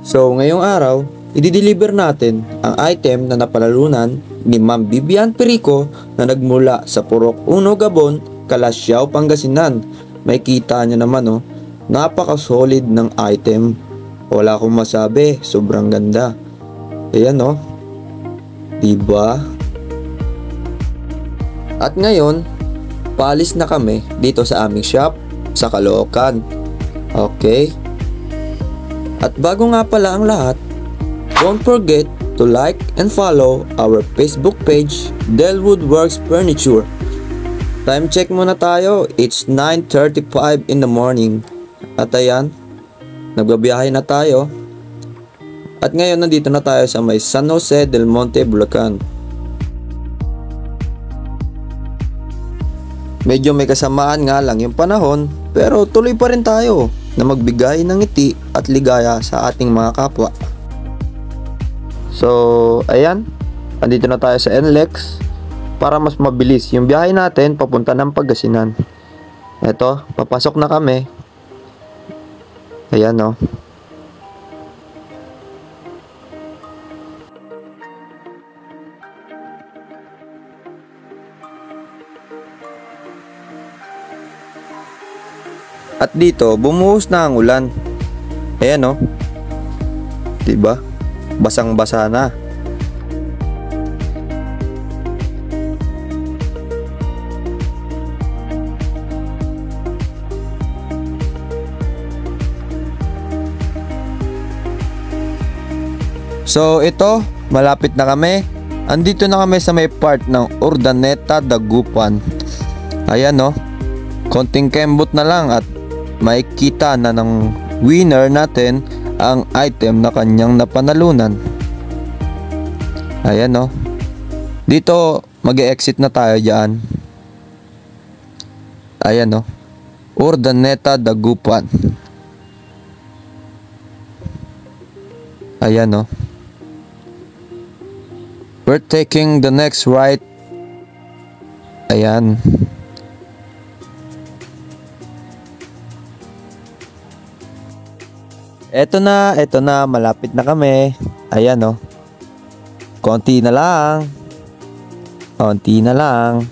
So ngayong araw, i-deliver natin ang item na napanalunan ni Ma'am Vivian Perico na nagmula sa Purok 1 Gabon, Calasiao, Pangasinan. May kita nyo naman oh, napaka-solid ng item. Wala akong masabi, sobrang ganda. Ayan oh, diba? At ngayon, paalis na kami dito sa aming shop sa Caloocan. Okay? At bago nga pala ang lahat, don't forget to like and follow our Facebook page, Delwood Works Furniture. Time check muna tayo, it's 9:35 in the morning. At ayan, nagbabiyahe na tayo. At ngayon nandito na tayo sa may San Jose del Monte, Bulacan. Medyo may kasamaan nga lang yung panahon, pero tuloy pa rin tayo na magbigay ng ngiti at ligaya sa ating mga kapwa. So, ayan, andito na tayo sa NLEX para mas mabilis yung biyahe natin papunta ng Pangasinan. Eto, papasok na kami. Ayan o. At dito, bumuhos na ang ulan. Ayan o. Diba? Basang-basa na. So ito, malapit na kami. Andito na kami sa may part ng Urdaneta, Dagupan. Ayan o. Konting kembot na lang at may kita na ng winner natin ang item na kanyang napanalunan. Ayan o. Dito mag-e-exit na tayo dyan. Ayan o. Urdaneta, Dagupan. Ayan o. We're taking the next right. Ayan. Eto na, malapit na kami. Ayan oh. Konti na lang. Konti na lang.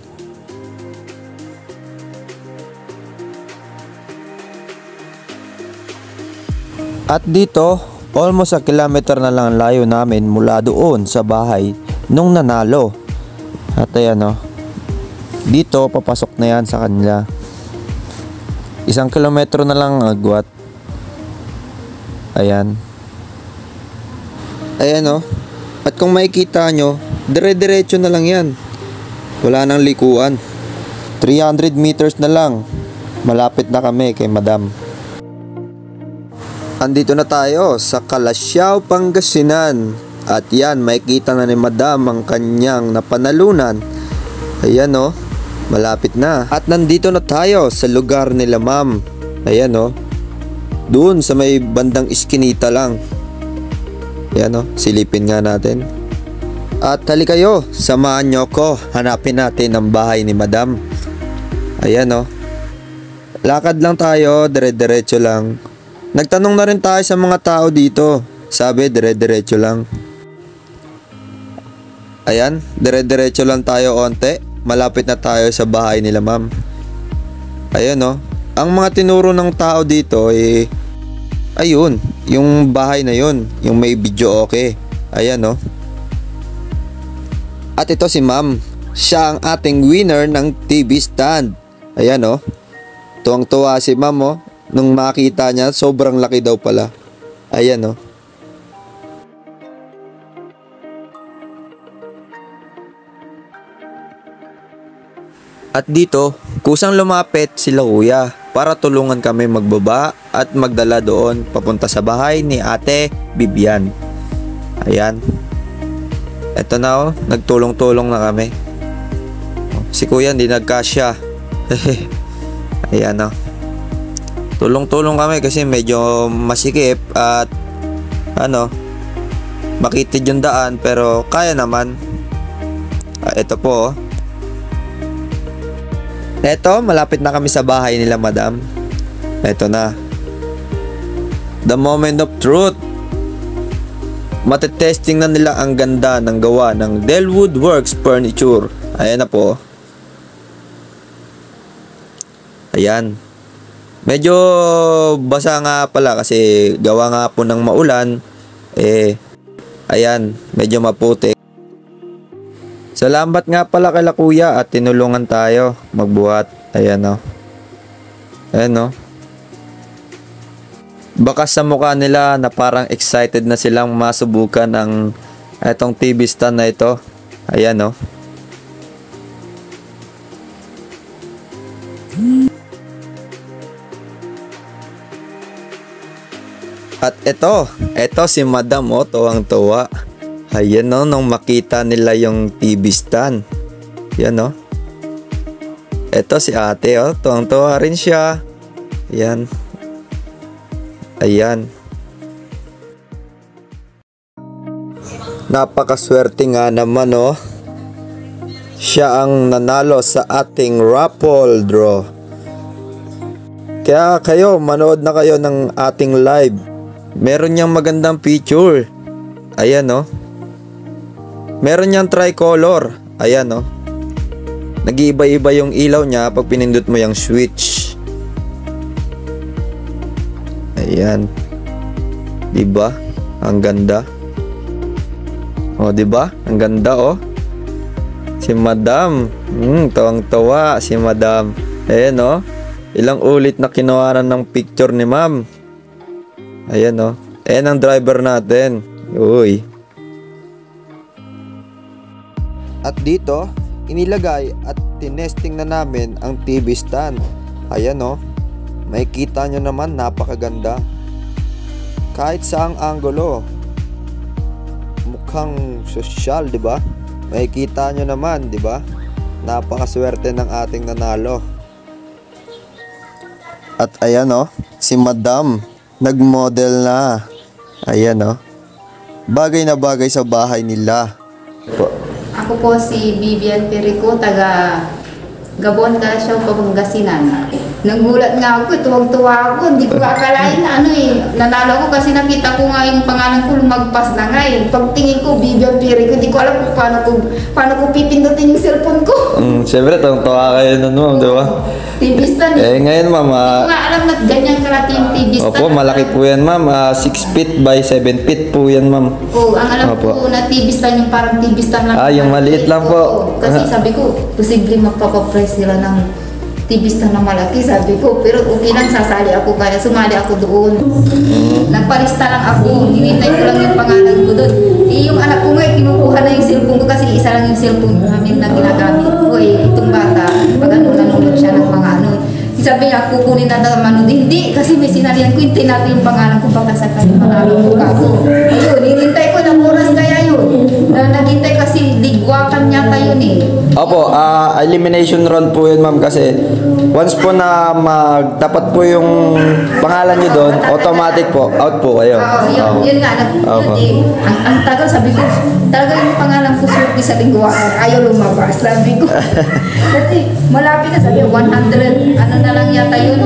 At dito, almost a kilometer na lang layo namin mula doon sa bahay nung nanalo. At ayan oh. Dito, papasok na yan sa kanila. 1 kilometro na lang agwat. Ayan. Ayan oh. At kung makikita nyo, dire-diretso na lang yan. Wala nang likuan. 300 meters na lang. Malapit na kami kay Madam. Andito na tayo sa Calasiao, Pangasinan. At yan, makikita na ni Madam ang kanyang napanalunan. Ayan oh. Malapit na. At nandito na tayo sa lugar nila Ma'am. Ayan oh. Doon sa may bandang iskinita lang. Yan o, silipin nga natin. At hali kayo, samahan nyo ko. Hanapin natin ang bahay ni Madam. Ayan o. Lakad lang tayo, dire-diretso lang. Nagtanong na rin tayo sa mga tao dito. Sabi, dire-diretso lang. Ayan, dire-diretso lang tayo onte. Malapit na tayo sa bahay nila Ma'am. Ayan o. Ang mga tinuro ng tao dito ayun, yung bahay na yun, yung may video okay. Ayan oh. At ito si Ma'am. Siya ang ating winner ng TV stand. Ayan oh. Tuwang-tuwa si Ma'am oh. Nung makita niya, sobrang laki daw pala. Ayan oh. At dito, kusang lumapit sila kuya para tulungan kami magbaba at magdala doon papunta sa bahay ni Ate Vivian. Ayan. Eto na oh, nagtulong-tulong na kami. Si kuya hindi nagkasya. Ayan oh. Tulong-tulong kami kasi medyo masikip at makitid yung daan pero kaya naman. Ito po oh. Eto, malapit na kami sa bahay nila Madam. Eto na. The moment of truth. matetesting na nila ang ganda ng gawa ng Delwood Works Furniture. Ayan na po. Ayan. Medyo basa nga pala kasi gawa nga po ng maulan. Ayan, medyo maputi. Salamat nga pala kay Kuya at tinulungan tayo magbuhat. Ayan o. Ayan o. Bakas sa mukha nila na parang excited na silang masubukan ang itong TV stand na ito. Ayan o. At ito si Madam o, tuwang-tuwa. Ayan o, nung makita nila yung TV stand. Ayan o. Ito si ate o, tuwang-tuwa rin siya. Ayan. Ayan. Napakaswerte nga naman o. Siya ang nanalo sa ating raffle draw. Kaya kayo, manood na kayo ng ating live. Meron niyang magandang picture. Ayan o. Meron niyang tricolor. Ayan o. Nag-iiba-iba yung ilaw niya pag pinindot mo yung switch. Ayan. Diba? Ang ganda. O, diba? Ang ganda o. Si Madam. Tawang-tawa si Madam. Ayan o. Ilang ulit na kinuhanan ng picture ni Ma'am. Ayan o. Ayan ang driver natin. Uy. At dito, inilagay at tinesting na namin ang TV stand. Ayan o. Makikita nyo naman, napakaganda. Kahit saang anggulo. Mukhang sosyal, di ba? Makikita nyo naman, di ba? Napakaswerte ng ating nanalo. At ayan o, si Madam. Nag-model na. Ayan o. Bagay na bagay sa bahay nila. Ako po si Vivian Perico, taga Gabon, Calasiao, Pangasinan. Nagulat nga ako, tuwag-tuwa ako. Hindi ko akalain na nanalo ko kasi nakita ko nga yung pangalan ko lumagpas na nga eh. Pagtingin ko, Vivian Perico, hindi ko alam kung paano ko pipindutin yung cellphone ko. Siyempre, tuwang-tuwa kayo nun, Ma'am, di ba? TV stand eh. Ngayon, Ma'am, hindi ko nga alam na ganyan kalaki yung TV stand. Opo, malaki po yan, Ma'am. 6 feet by 7 feet po yan, Ma'am. Oo, ang alam ko na TV stand yung parang TV stand lang. Yung maliit lang po. Kasi sabi ko, posible magpapapress sila ng TV stand na malaki, sabi ko. Pero okay lang, sasali ako, kaya sumali ako doon. Nagparista lang ako, hinintay ko lang yung pangalan ko doon. Yung anak ko nga, kinukuha na yung cellphone ko kasi isa lang yung cellphone namin na ginagamit ko itong bata, pag nanonood siya ng mga sabi niya, kukunin na daw manood. Hindi, kasi may sinalihan ko, hintay natin yung pangalan ko baka sa kanya pangalan ko ako. Ayun, hinintay ko ng oras kaya yun. Naghintay kasi ligwakan yata yun eh. Opo, elimination round po yun, Ma'am, kasi once po na magtapat po yung pangalan nyo doon, automatic po, out po kayo. Yun nga, ang tagal, sabi ko, talaga yung pangalan ko swerte sa ligwakan, ayaw lumabas, sabi ko. Kasi malapit na, sabi 100, ano na lang yata yun.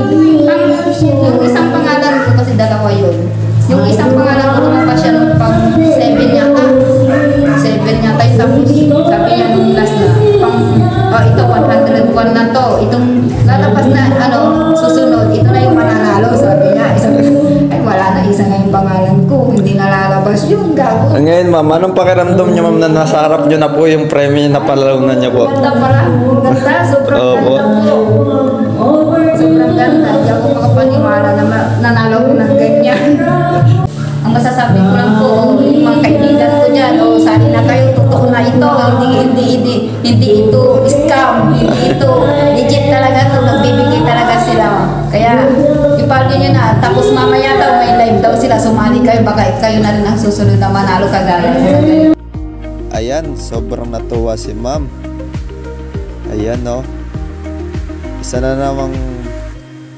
Yung isang pangalan ko, kasi dalawa yun. Yung isang pangalan ko, lumabas siya nung pang 7 yata. 7 yata yung tapos, sabi niya nung last na, ito 101 na to. Itong lalabas na, susunod, ito na yung mananalo, sabi niya. Ay, wala na isa nga yung pangalan ko, hindi nalalabas yung gago. Ngayon, Ma'am, anong pakiramdam niyo, Ma'am, na nasa harap niyo na po yung premyo na palalunan niyo po? Ganda pala, ganda, sobrang ganda po. Sobrang ganda, hindi ako makapaniwala na nanalo ko ng ganyan. Ang masasabi ko lang po, yung mga kaibigan ko dyan, sali na kayo, totoo na ito, hindi ito scam, hindi ito legit talaga ito, nagbibigay talaga sila. Kaya, ipalyo nyo na, tapos mamaya daw, may live daw sila, sumali kayo, baka kayo na rin ang susunod na manalo kagaya. Ayan, sobrang natuwa si Ma'am. Ayan, no. Isa na namang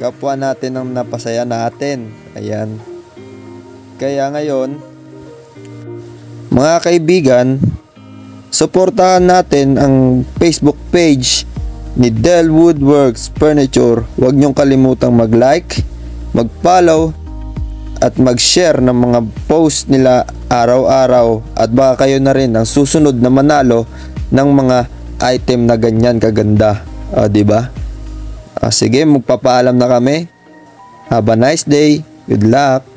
kapwa natin ang napasaya natin. Ayan. Kaya ngayon, mga kaibigan, suportahan natin ang Facebook page ni Delwood Works Furniture. Huwag niyong kalimutang mag-like, mag-follow, at mag-share ng mga post nila araw-araw at baka kayo na rin ang susunod na manalo ng mga item na ganyan kaganda. Di ba? Sige, magpapaalam na kami. Have a nice day. Good luck.